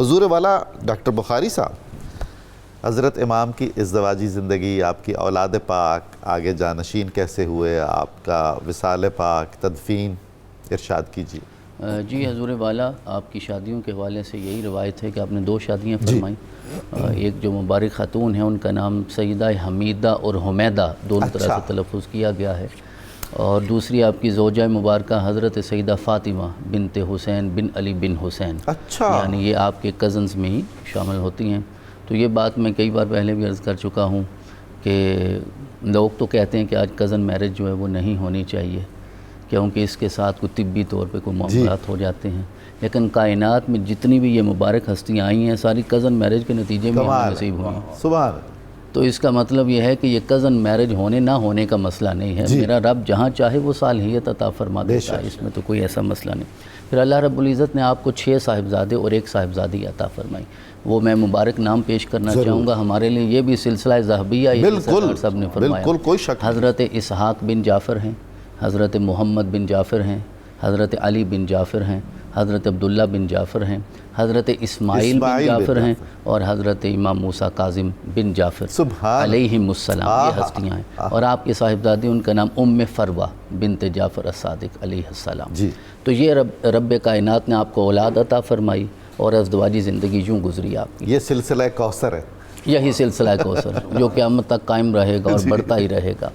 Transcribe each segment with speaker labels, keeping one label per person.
Speaker 1: حضور والا ڈاکٹر بخاری صاحب، حضرت امام کی ازدواجی زندگی، آپ کی اولاد پاک، آگے جانشین کیسے ہوئے، آپ کا وصال پاک، تدفین، ارشاد کیجیے۔
Speaker 2: جی حضور والا، آپ کی شادیوں کے حوالے سے یہی روایت ہے کہ آپ نے 2 شادیاں فرمائیں۔ ایک جو مبارک خاتون ہیں ان کا نام سیدہ حمیدہ اور حمیدہ دونوں طرح سے تلفظ کیا گیا ہے، اور دوسری آپ کی زوجہ مبارکہ حضرت سیدہ فاطمہ بنت حسین بن علی بن حسین، یعنی یہ آپ کے کزنز میں ہی شامل ہوتی ہیں۔ تو یہ بات میں کئی بار پہلے بھی عرض کر چکا ہوں کہ لوگ تو کہتے ہیں کہ آج کزن میرج جو ہے وہ نہیں ہونی چاہیے، کیونکہ اس کے ساتھ کوئی طبی طور پہ کوئی معاملات ہو جاتے ہیں، لیکن کائنات میں جتنی بھی یہ مبارک ہستیاں آئی ہیں ساری کزن میرج کے نتیجے میں ہمیں نصیب ہوئی ہیں۔
Speaker 1: سبحان۔
Speaker 2: تو اس کا مطلب یہ ہے کہ یہ کزن میرج ہونے نہ ہونے کا مسئلہ نہیں ہے، میرا رب جہاں چاہے وہ صالحیت عطا فرما دیتا ہے، اس میں تو کوئی ایسا مسئلہ نہیں۔ پھر اللہ رب العزت نے آپ کو 6 صاحبزادے اور 1 صاحبزادی عطا فرمائی، وہ میں مبارک نام پیش کرنا چاہوں گا۔ ہمارے لیے یہ بھی سلسلہ ذہبیہ ہے، صاحب نے فرمایا۔ حضرت اسحاق بن جعفر ہیں، حضرت محمد بن جعفر ہیں، حضرت علی بن جعفر ہیں، حضرت عبداللہ بن جعفر ہیں، حضرت اسماعیل بن جعفر ہیں، اور حضرت امام موسیٰ کاظم بن جعفر علیہم السلام، یہ ہستیاں ہیں۔ اور آپ کے صاحبزادی ان کا نام ام فروہ بنت جعفر الصادق علیہ السلام۔ تو یہ رب کائنات نے آپ کو اولاد عطا فرمائی اور ازدواجی زندگی یوں گزری آپ کی۔
Speaker 1: یہ سلسلہ کوثر ہے،
Speaker 2: یہی سلسلہ کوثر ہے جو قیامت تک قائم رہے گا اور بڑھتا ہی رہے گا۔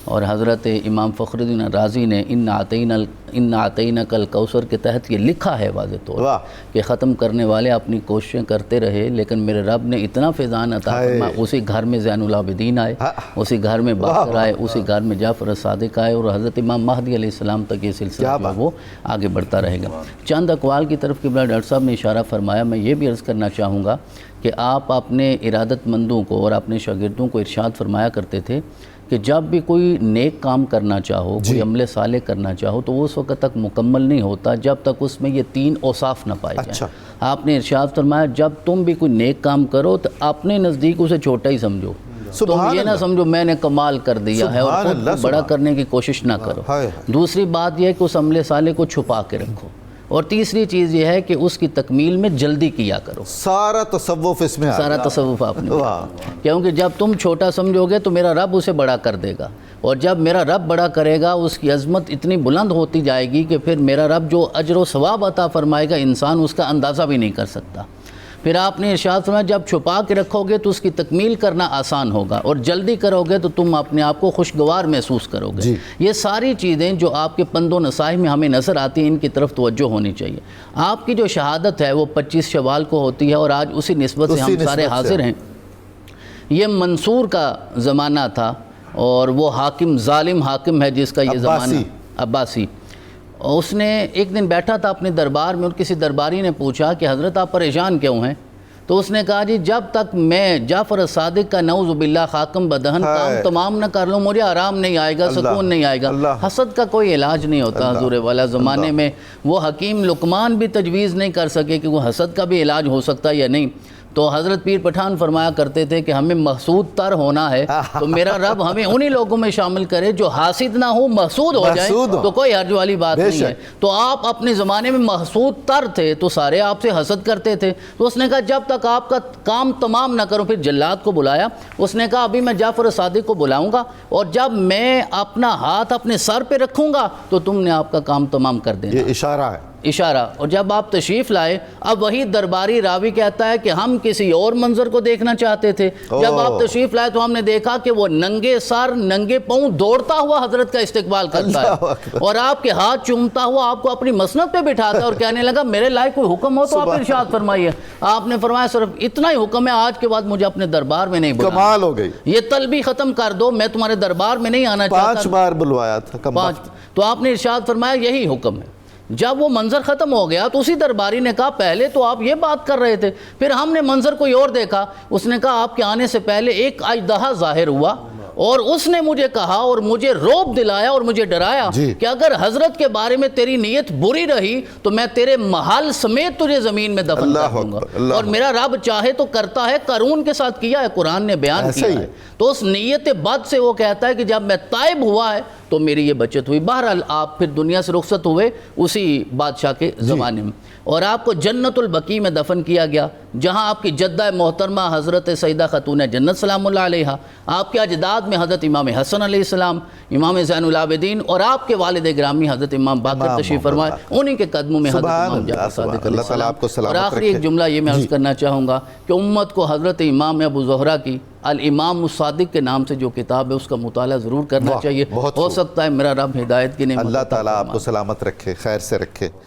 Speaker 2: اور حضرت امام فخر الدین رازی نے ان اعطیناک الکوثر کے تحت یہ لکھا ہے واضح طور کہ ختم کرنے والے اپنی کوششیں کرتے رہے، لیکن میرے رب نے اتنا فیضان عطا فرمایا، اسی گھر میں زین العابدین آئے، اسی گھر میں باقر آئے، اسی گھر میں جعفر الصادق آئے، اور حضرت امام مہدی علیہ السلام تک یہ سلسلہ جو وہ آگے بڑھتا رہے گا۔ چند اقوال کی طرف قبلہ ڈاکٹر صاحب نے اشارہ فرمایا، میں یہ بھی عرض کرنا چاہوں گا کہ آپ اپنے ارادت مندوں کو اور اپنے شاگردوں کو ارشاد فرمایا کرتے تھے کہ جب بھی کوئی نیک کام کرنا چاہو، کوئی عمل صالح کرنا چاہو، تو وہ اس وقت تک مکمل نہیں ہوتا جب تک اس میں یہ 3 اوصاف نہ پائے جائیں۔ آپ نے ارشاد فرمایا جب تم بھی کوئی نیک کام کرو تو اپنے نزدیک اسے چھوٹا ہی سمجھو، تم یہ نہ سمجھو میں نے کمال کر دیا ہے اور خود کو بڑا کرنے کی کوشش نہ کرو۔ دوسری بات یہ ہے کہ اس عمل صالح کو چھپا کے رکھو، اور تیسری چیز یہ ہے کہ اس کی تکمیل میں جلدی کیا کرو۔
Speaker 1: سارا تصوف اس میں
Speaker 2: سارا تصوف آپ نے، کیونکہ جب تم چھوٹا سمجھو گے تو میرا رب اسے بڑا کر دے گا، اور جب میرا رب بڑا کرے گا اس کی عظمت اتنی بلند ہوتی جائے گی کہ پھر میرا رب جو اجر و ثواب عطا فرمائے گا انسان اس کا اندازہ بھی نہیں کر سکتا۔ پھر آپ نے ارشاد فرمایا جب چھپا کے رکھو گے تو اس کی تکمیل کرنا آسان ہوگا، اور جلدی کرو گے تو تم اپنے آپ کو خوشگوار محسوس کرو گے۔ یہ ساری چیزیں جو آپ کے پند و نصائح میں ہمیں نظر آتی ہیں ان کی طرف توجہ ہونی چاہیے۔ آپ کی جو شہادت ہے وہ 25 شوال کو ہوتی ہے، اور آج اسی نسبت سے ہم سارے حاضر ہیں۔ یہ منصور کا زمانہ تھا، اور وہ حاکم ظالم حاکم ہے جس کا یہ زمانہ عباسی، اس نے ایک دن بیٹھا تھا اپنے دربار میں، اور کسی درباری نے پوچھا کہ حضرت آپ پریشان کیوں ہیں؟ تو اس نے کہا جی جب تک میں جعفر الصادق کا نعوذ باللہ خاکم بدہن کام تمام نہ کر لوں مجھے آرام نہیں آئے گا، سکون نہیں آئے گا۔ حسد کا کوئی علاج نہیں ہوتا حضور والا زمانے میں، وہ حکیم لقمان بھی تجویز نہیں کر سکے کہ وہ حسد کا بھی علاج ہو سکتا یا نہیں۔ تو حضرت پیر پٹھان فرمایا کرتے تھے کہ ہمیں محسود تر ہونا ہے تو میرا رب ہمیں انہی لوگوں میں شامل کرے جو حاسد نہ ہو، محسود ہو جائے تو کوئی حرج والی بات نہیں ہے۔ تو آپ اپنے زمانے میں محسود تر تھے تو سارے آپ سے حسد کرتے تھے، تو اس نے کہا جب تک آپ کا کام تمام نہ کرو۔ پھر جلاد کو بلایا، اس نے کہا ابھی میں جعفر الصادق کو بلاؤں گا، اور جب میں اپنا ہاتھ اپنے سر پہ رکھوں گا تو تم نے آپ کا کام تمام کر دینا۔
Speaker 1: یہ اشارہ ہے،
Speaker 2: اشارہ۔ اور جب آپ تشریف لائے، اب وہی درباری راوی کہتا ہے کہ ہم کسی اور منظر کو دیکھنا چاہتے تھے۔ جب آپ تشریف لائے تو ہم نے دیکھا کہ وہ ننگے سر ننگے پاؤں دوڑتا ہوا حضرت کا استقبال کرتا ہے، اور آپ کے ہاتھ چومتا ہوا آپ کو اپنی مسند پہ بٹھاتا ہے، اور کہنے لگا میرے لائق کوئی حکم ہو تو آپ ارشاد فرمائیے۔ آپ نے فرمایا صرف اتنا ہی حکم ہے، آج کے بعد مجھے اپنے دربار میں نہیں بلانا۔
Speaker 1: کمال ہو گئی،
Speaker 2: یہ طلبی ختم کر دو، میں تمہارے دربار میں نہیں آنا چاہتا۔
Speaker 1: 5 بار بلوایا تھا،
Speaker 2: 5۔ تو آپ نے ارشاد فرمایا یہی حکم ہے۔ جب وہ منظر ختم ہو گیا تو اسی درباری نے کہا پہلے تو آپ یہ بات کر رہے تھے، پھر ہم نے منظر کوئی اور دیکھا۔ اس نے کہا آپ کے آنے سے پہلے ایک اژدہا ظاہر ہوا، اور اس نے مجھے کہا اور مجھے روب دلایا اور مجھے ڈرایا کہ اگر حضرت کے بارے میں تیری نیت بری رہی تو میں تیرے محل سمیت تجھے زمین میں دفن کر دوں گا، اور میرا رب چاہے تو کرتا ہے، قارون کے ساتھ کیا ہے، قرآن نے بیان کیا ہے۔ تو اس نیت بد سے وہ کہتا ہے کہ جب میں تائب ہوا ہے تو میری یہ بچت ہوئی. بہرحال آپ پھر دنیا سے رخصت ہوئے اسی بادشاہ کے زمانے میں, اور آپ کو جنت البقیع میں دفن کیا گیا, جہاں آپ کی جدہ محترمہ حضرت سیدہ خاتون جنت سلام اللہ علیہا, آپ کے اجداد میں حضرت امام حسن علیہ السلام, امام زین العابدین, اور آپ کے والد گرامی حضرت امام باقر تشریف فرمائے, انہی کے قدموں میں حضرت امام جعفر صادق علیہ السلام. اور آخری ایک جملہ یہ میں عرض کرنا چاہوں گا کہ امت کو حضرت امام ابو زہرہ کی الامام الصادق کے نام سے جو کتاب ہے اس کا مطالعہ ضرور کرنا چاہیے. ہو سکتا ہے میرا رب ہدایت کی نعمت
Speaker 1: اللہ تعالیٰ آپ کو سلامت رکھے, خیر سے رکھے.